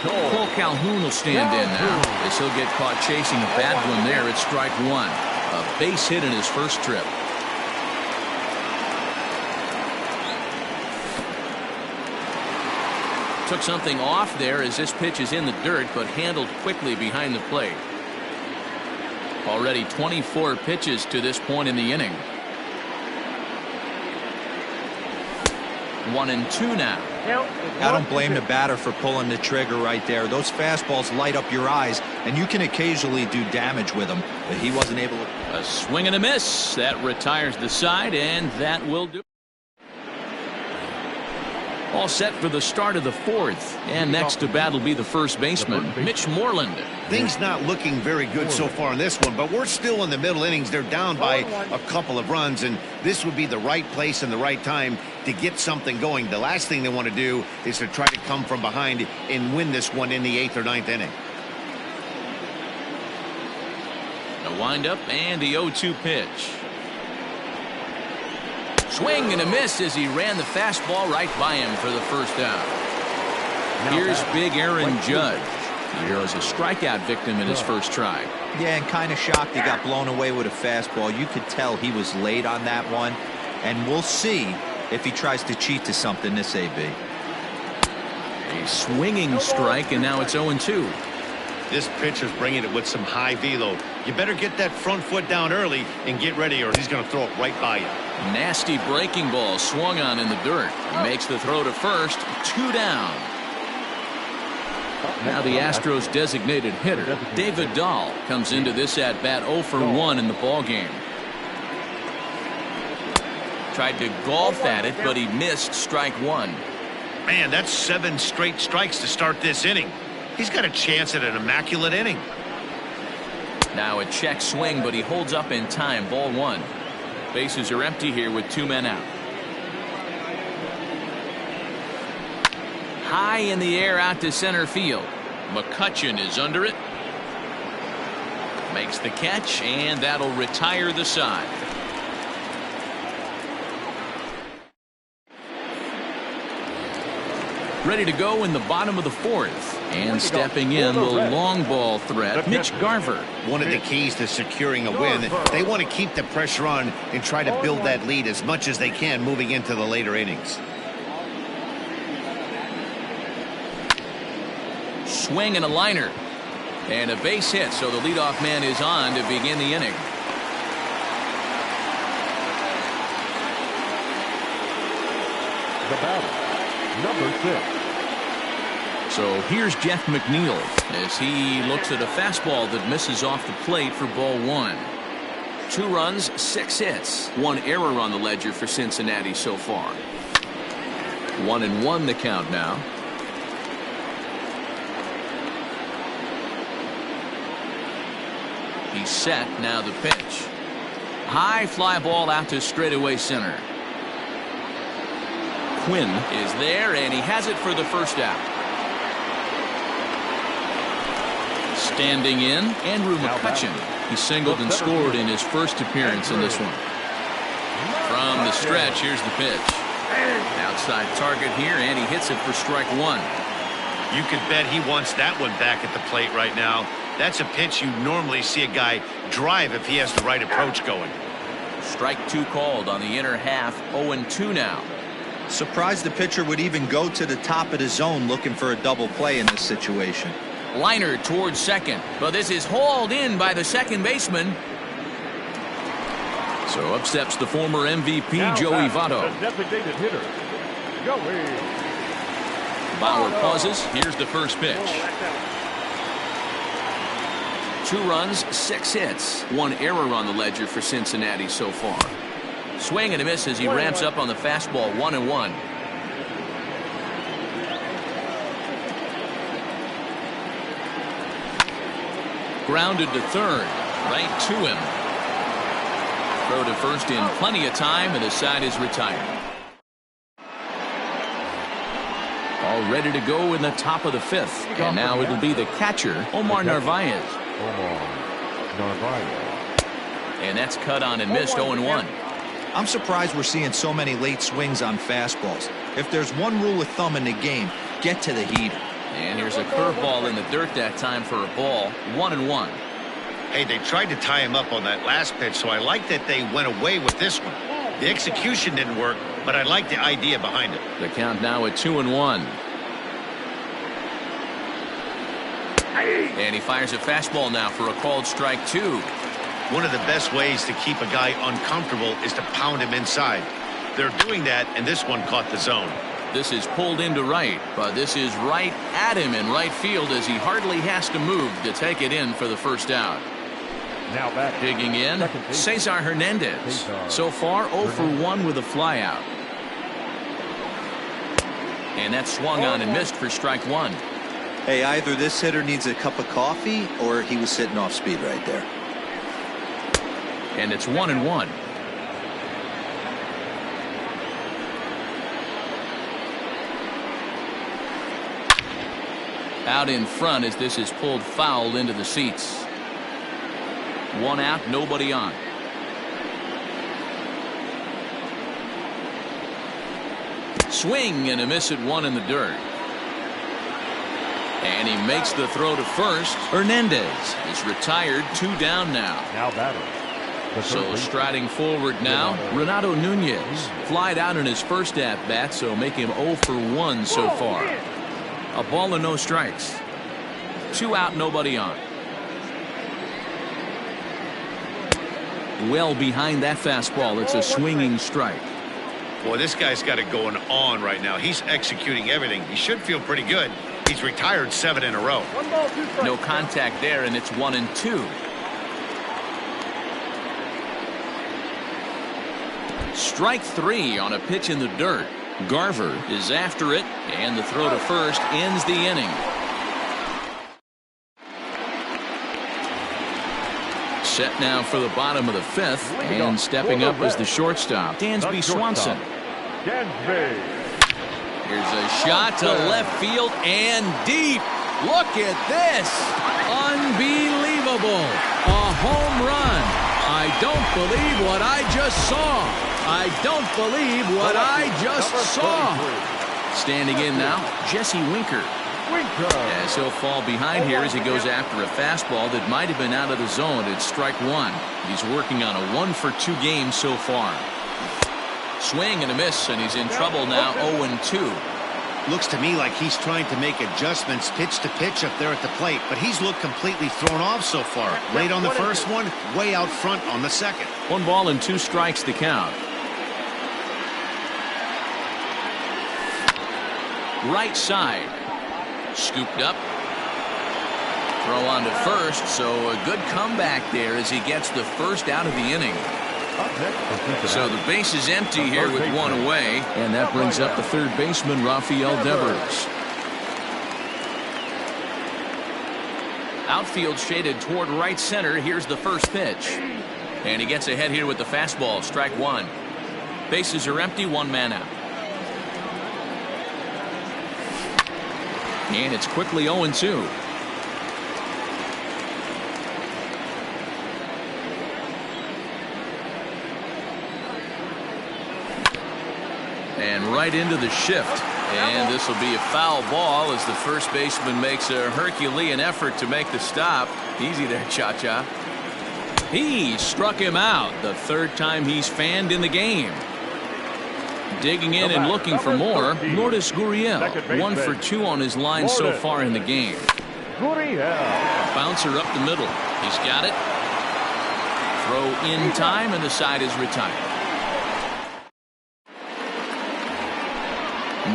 Cole Calhoun will stand in now as he'll get caught chasing a bad one there at strike 1. A base hit in his first trip. Took something off there as this pitch is in the dirt, but handled quickly behind the plate. Already 24 pitches to this point in the inning. 1-2 now. I don't blame the batter for pulling the trigger right there. Those fastballs light up your eyes, and you can occasionally do damage with them, but he wasn't able to. A swing and a miss. That retires the side, and that will do. All set for the start of the 4th. And next to bat will be the first baseman, Mitch Moreland. Things not looking very good so far in this one, but we're still in the middle innings. They're down by a couple of runs, and this would be the right place and the right time to get something going. The last thing they want to do is to try to come from behind and win this one in the 8th or 9th inning. A windup and the 0-2 pitch. Swing and a miss as he ran the fastball right by him for the first out. Here's big Aaron Judge. Here was a strikeout victim in his first try. Yeah, and kind of shocked he got blown away with a fastball. You could tell he was late on that one, and we'll see if he tries to cheat to something this AB. A swinging strike, and now it's 0-2. This pitcher's bringing it with some high velo. You better get that front foot down early and get ready, or he's going to throw it right by you. Nasty breaking ball swung on in the dirt. Makes the throw to first. 2 down. Now the Astros designated hitter, David Dahl, comes into this at bat 0 for 1 in the ball game. Tried to golf at it, but he missed strike 1. Man, that's 7 straight strikes to start this inning. He's got a chance at an immaculate inning. Now a check swing, but he holds up in time. Ball 1. Bases are empty here with 2 men out. High in the air out to center field. McCutchen is under it. Makes the catch, and that'll retire the side. Ready to go in the bottom of the 4th. And stepping in, the long ball threat, Mitch Garver. One of the keys to securing a win, they want to keep the pressure on and try to build that lead as much as they can moving into the later innings. Swing and a liner. And a base hit, so the leadoff man is on to begin the inning. the batter, number 6. So here's Jeff McNeil as he looks at a fastball that misses off the plate for ball 1. 2 runs, 6 hits. 1 error on the ledger for Cincinnati so far. 1-1 the count now. He's set. Now the pitch. High fly ball out to straightaway center. Quinn is there, and he has it for the first out. Standing in, Andrew McCutchen. He singled and scored in his first appearance in this one. From the stretch, here's the pitch. Outside target here, and he hits it for strike 1. You could bet he wants that one back at the plate right now. That's a pitch you normally see a guy drive if he has the right approach going. Strike 2 called on the inner half. 0-2 now. Surprised the pitcher would even go to the top of the zone looking for a double play in this situation. Liner towards second, but this is hauled in by the second baseman. So up steps the former MVP, Now Joey back, Votto. the designated hitter, Joey. Bauer pauses. Here's the first pitch. 2 runs, 6 hits. 1 error on the ledger for Cincinnati so far. Swing and a miss as he ramps up on the fastball. 1-1. Grounded to third. Right to him. Throw to first in plenty of time, and the side is retired. All ready to go in the top of the 5th. And now it'll be the catcher, Omar Narvaez. And that's cut on and missed. 0-1. I'm surprised we're seeing so many late swings on fastballs. If there's one rule of thumb in the game, get to the heater. And here's a curveball in the dirt that time for a ball. 1-1. Hey, they tried to tie him up on that last pitch, so I like that they went away with this one. The execution didn't work, but I like the idea behind it. The count now at 2-1. And he fires a fastball now for a called strike 2. One of the best ways to keep a guy uncomfortable is to pound him inside. They're doing that, and this one caught the zone. This is pulled into right, but this is right at him in right field as he hardly has to move to take it in for the first out. Now back. Digging in, Cesar Hernandez. So far 0 for 1 with a flyout. And that swung on and missed for strike 1. Hey, either this hitter needs a cup of coffee or he was sitting off speed right there. And it's 1-1. Out in front as this is pulled foul into the seats. 1 out, nobody on. Swing and a miss at 1 in the dirt. And he makes the throw to first. Hernandez is retired. 2 down now. Now batter. So striding forward now, Renato Nunez. Flied out in his first at-bat, so make him 0 for 1 so far. A ball and no strikes. 2 out, nobody on. Well behind that fastball. It's a swinging strike. Boy, this guy's got it going on right now. He's executing everything. He should feel pretty good. He's retired 7 in a row. No contact there, and it's 1-2. Strike 3 on a pitch in the dirt. Garver is after it, and the throw to first ends the inning. Set now for the bottom of the 5th, and stepping up is the shortstop, Dansby Swanson. Here's a shot to left field and deep. Look at this. Unbelievable. A home run. I don't believe what I just saw. I don't believe what I just saw. Standing in now, Jesse Winker. As he'll fall behind here as he goes after a fastball that might have been out of the zone. It's strike 1. He's working on a 1 for 2 game so far. Swing and a miss, and he's in trouble now. 0-2. Looks to me like he's trying to make adjustments pitch to pitch up there at the plate, but he's looked completely thrown off so far. Late on the first one, way out front on the second. 1 ball and 2 strikes to count. Right side. Scooped up. Throw on to first, so a good comeback there as he gets the first out of the inning. So the base is empty here with one away, and that brings up the third baseman, Rafael Devers. Outfield shaded toward right center. Here's the first pitch. And he gets ahead here with the fastball. Strike one. Bases are empty, one man out. And it's quickly 0-2. And right into the shift. And this will be a foul ball as the first baseman makes a Herculean effort to make the stop. Easy there, Cha-Cha. He struck him out the third time he's fanned in the game. Digging in and looking for more, Lourdes Gurriel. 1 for 2 on his line so far in the game. Bouncer up the middle. He's got it. Throw in time, and the side is retired.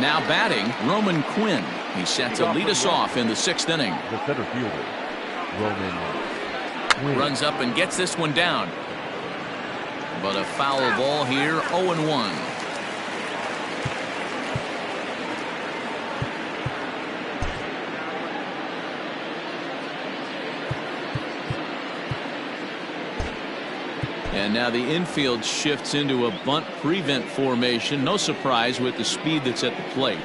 Now batting, Roman Quinn. He's set to lead us off in the 6th inning. The center fielder, Roman Quinn. Runs up and gets this one down. But a foul ball here, 0-1. And now the infield shifts into a bunt prevent formation. No surprise with the speed that's at the plate.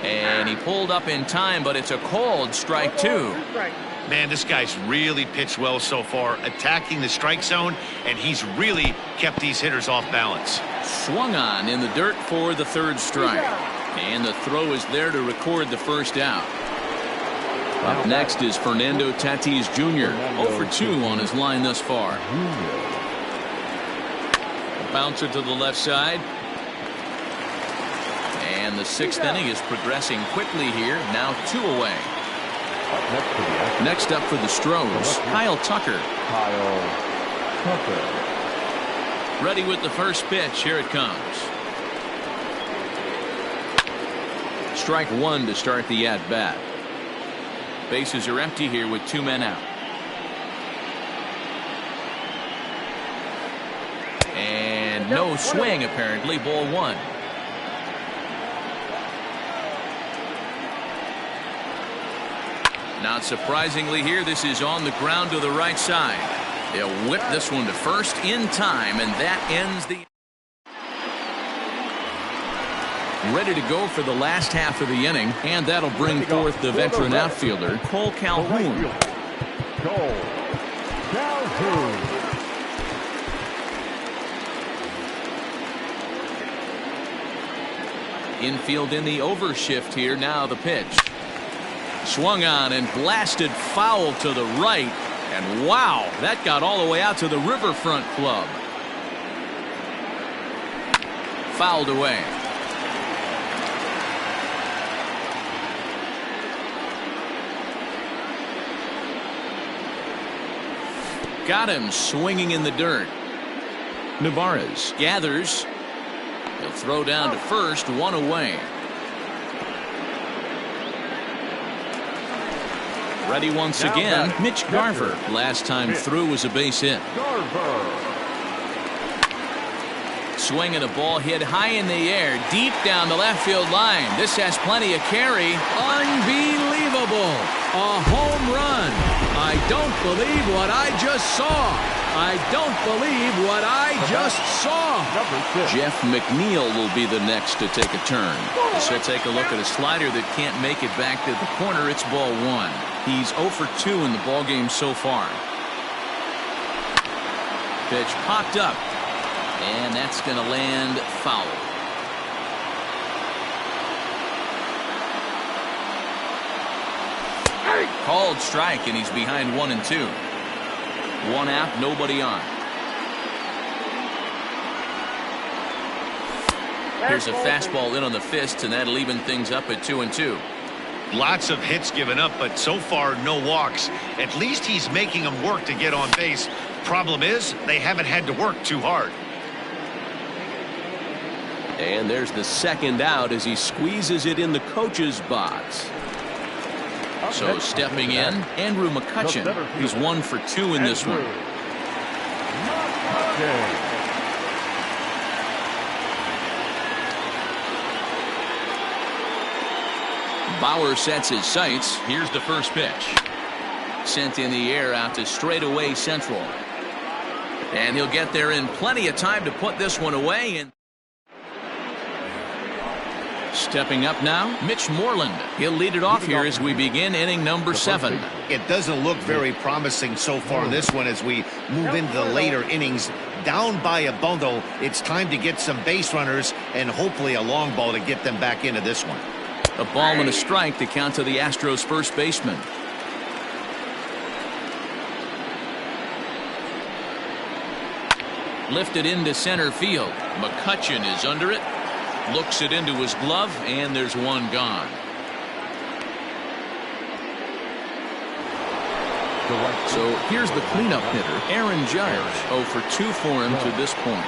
And he pulled up in time, but it's a called strike two. Man, this guy's really pitched well so far, attacking the strike zone, and he's really kept these hitters off balance. Swung on in the dirt for the third strike. And the throw is there to record the first out. Up next is Fernando Tatis Jr. 0 for 2 on his line thus far. A bouncer to the left side. And the 6th inning is progressing quickly here. Now 2 away. Next up for the Stros, Kyle Tucker. Ready with the first pitch. Here it comes. Strike one to start the at-bat. Bases are empty here with 2 men out. And no swing apparently. Ball one. Not surprisingly here, this is on the ground to the right side. They'll whip this one to first in time, and that ends the... Ready to go for the last half of the inning, and that'll bring forth the veteran outfielder, Cole Calhoun. Infield in the overshift here. Now the pitch. Swung on and blasted foul to the right. And wow, that got all the way out to the Riverfront Club. Fouled away. Got him swinging in the dirt. Navarez gathers. He'll throw down to first, 1 away. Ready once again, Mitch Garver. Last time through was a base hit. Swinging a ball hit high in the air, deep down the left field line. This has plenty of carry. Unbelievable. A home run. I don't believe what I just saw. I don't believe what I just saw. Jeff McNeil will be the next to take a turn. So take a look at a slider that can't make it back to the corner. It's ball one. He's 0 for 2 in the ball game so far. Pitch popped up. And that's going to land foul. Called strike, and he's behind 1 and 2. 1 out, nobody on. Here's a fastball in on the fist, and that'll even things up at 2 and 2. Lots of hits given up, but so far no walks. At least he's making them work to get on base. Problem is, they haven't had to work too hard. And there's the second out as he squeezes it in the coach's box. So stepping in, Andrew McCutchen. He's 1 for 2 in this one. Bauer sets his sights. Here's the first pitch. Sent in the air out to straightaway central. And he'll get there in plenty of time to put this one away. And stepping up now, Mitch Moreland. He'll lead it off here as we begin inning number 7. It doesn't look very promising so far in this one as we move into the later innings. Down by a bundle, it's time to get some base runners and hopefully a long ball to get them back into this one. A ball and a strike to count to the Astros first baseman. Lifted into center field. McCutchen is under it. Looks it into his glove, and there's one gone. So here's the cleanup hitter, Aaron Judge. 0 for 2 for him to this point.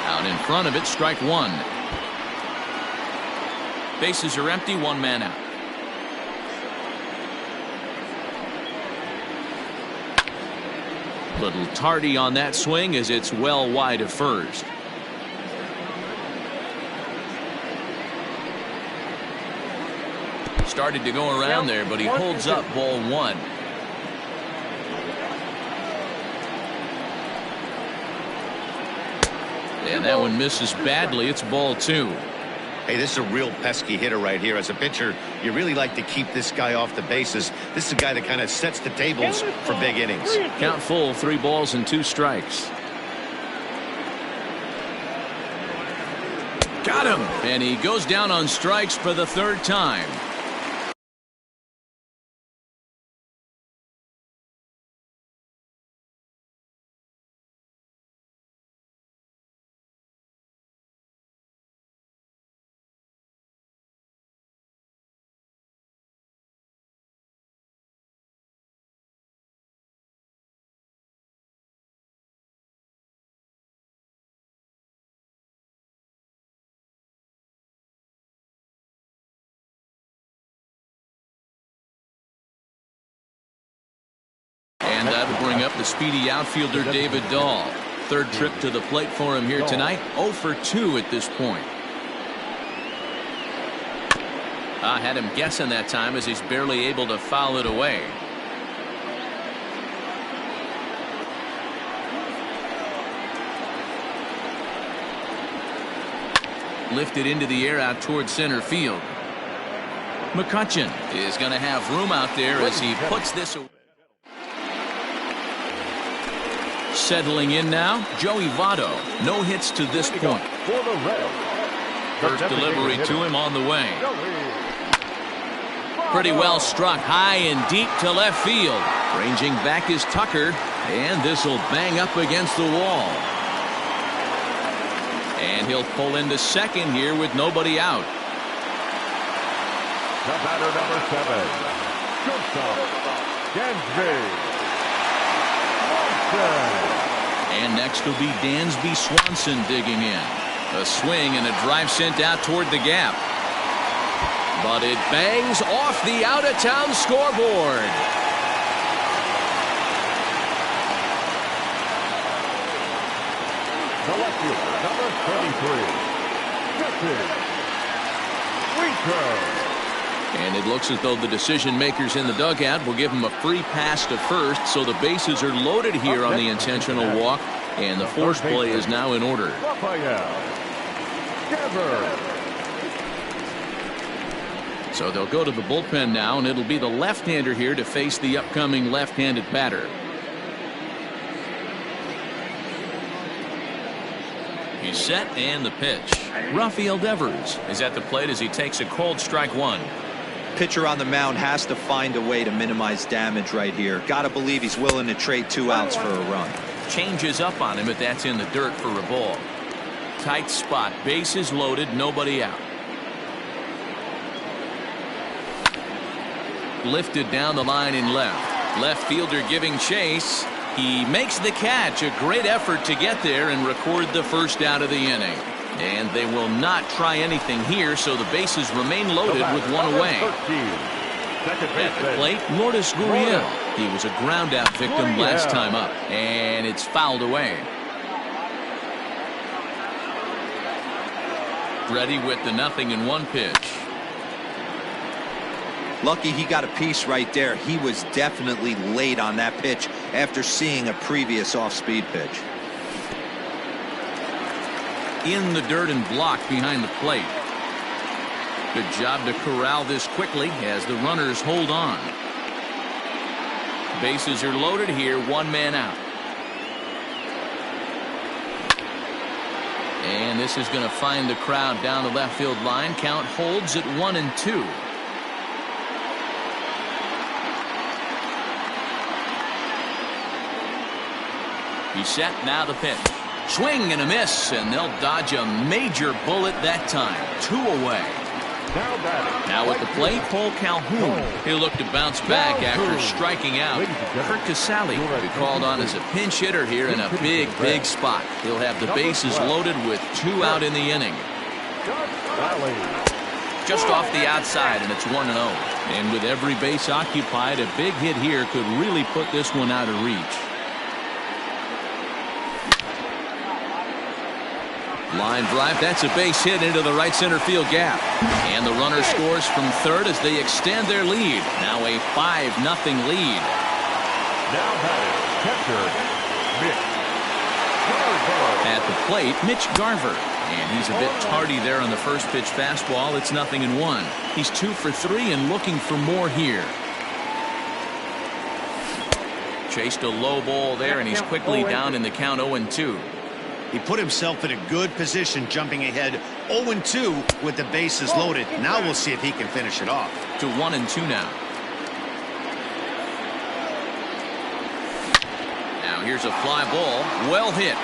Out in front of it, strike 1. Bases are empty, 1 man out. Little tardy on that swing as it's well wide of first. Started to go around there, but he holds up ball 1. And that one misses badly. It's ball 2. Hey, this is a real pesky hitter right here. As a pitcher, you really like to keep this guy off the bases. This is a guy that kind of sets the tables for big innings. Count full, 3 balls and 2 strikes. Got him! And he goes down on strikes for the 3rd time. And that'll bring up the speedy outfielder David Dahl. 3rd trip to the plate for him here tonight. 0 for 2 at this point. I had him guessing that time as he's barely able to foul it away. Lifted into the air out towards center field. McCutchen is going to have room out there as he puts this away. Settling in now, Joey Votto. No hits to this point. First delivery to him on the way. Pretty well struck high and deep to left field. Ranging back is Tucker, and this will bang up against the wall. And he'll pull into second here with nobody out. The batter, number 7, And next will be Dansby Swanson digging in. A swing and a drive sent out toward the gap. But it bangs off the out-of-town scoreboard. The left fielder, number 33, Weaker. And it looks as though the decision makers in the dugout will give him a free pass to first, so the bases are loaded here on the intentional walk, and the force play is now in order. So they'll go to the bullpen now, and it'll be the left-hander here to face the upcoming left-handed batter. He's set, and the pitch. Rafael Devers is at the plate as he takes a cold strike 1. Pitcher on the mound has to find a way to minimize damage right here. Gotta believe he's willing to trade 2 outs for a run. Changes up on him, but that's in the dirt for a ball. Tight spot, bases loaded, nobody out. Lifted down the line in left. Left fielder giving chase. He makes the catch. A great effort to get there and record the first out of the inning. And they will not try anything here, so the bases remain loaded with one away. At the plate, Lourdes Gurriel. He was a ground-out victim last time up, and it's fouled away. Ready with the 0-1 pitch. Lucky he got a piece right there. He was definitely late on that pitch after seeing a previous off-speed pitch. In the dirt and blocked behind the plate. Good job to corral this quickly as the runners hold on. Bases are loaded here, one man out. And this is going to find the crowd down the left field line. Count holds at 1-2. He's set, now the pitch. Swing and a miss, and they'll dodge a major bullet that time. 2 away. Now at the plate, Paul Calhoun. He'll look to bounce back after striking out. Kurt Casale will be called on as a pinch hitter here in a big spot. He'll have the bases loaded with 2 out in the inning. Just off the outside, and it's 1-0. And with every base occupied, a big hit here could really put this one out of reach. Line drive, that's a base hit into the right center field gap. And the runner scores from third as they extend their lead. Now a 5-0 lead. Now batting, catcher, Mitch Garver. At the plate, Mitch Garver. And he's a bit tardy there on the first pitch fastball. It's 0-1. He's 2 for 3 and looking for more here. Chased a low ball there, and he's quickly down in the count 0-2. He put himself in a good position jumping ahead 0-2 with the bases loaded. Now we'll see if he can finish it off. To 1-2 now. Now here's a fly ball. Well hit.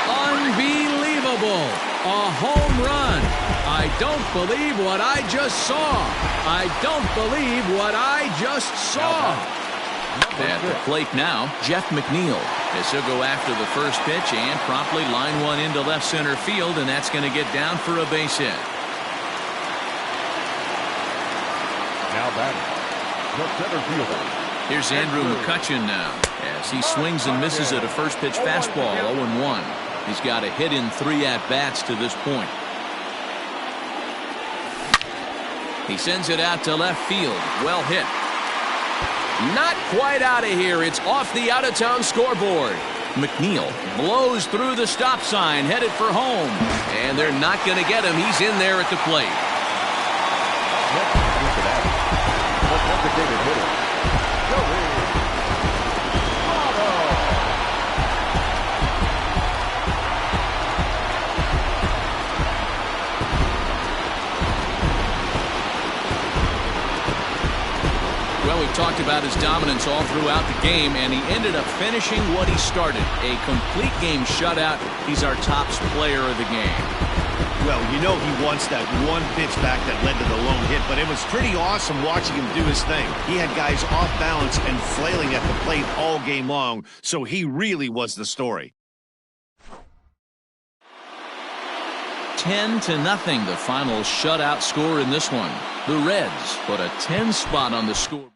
Unbelievable. A home run. I don't believe what I just saw. I don't believe what I just saw. At the plate now, Jeff McNeil. As he'll go after the first pitch and promptly line one into left center field, and that's going to get down for a base hit. Now batting, the center fielder. Here's Andrew McCutchen now as he swings and misses at a first pitch fastball. 0-1. He's got a hit in 3 at-bats to this point. He sends it out to left field. Well hit. Not quite out of here. It's off the out-of-town scoreboard. McNeil blows through the stop sign, headed for home. And they're not going to get him. He's in there at the plate. Well, we've talked about his dominance all throughout the game, and he ended up finishing what he started. A complete game shutout. He's our top player of the game. Well, you know he wants that one pitch back that led to the lone hit, but it was pretty awesome watching him do his thing. He had guys off balance and flailing at the plate all game long, so he really was the story. 10-0, the final shutout score in this one. The Reds put a 10 spot on the scoreboard.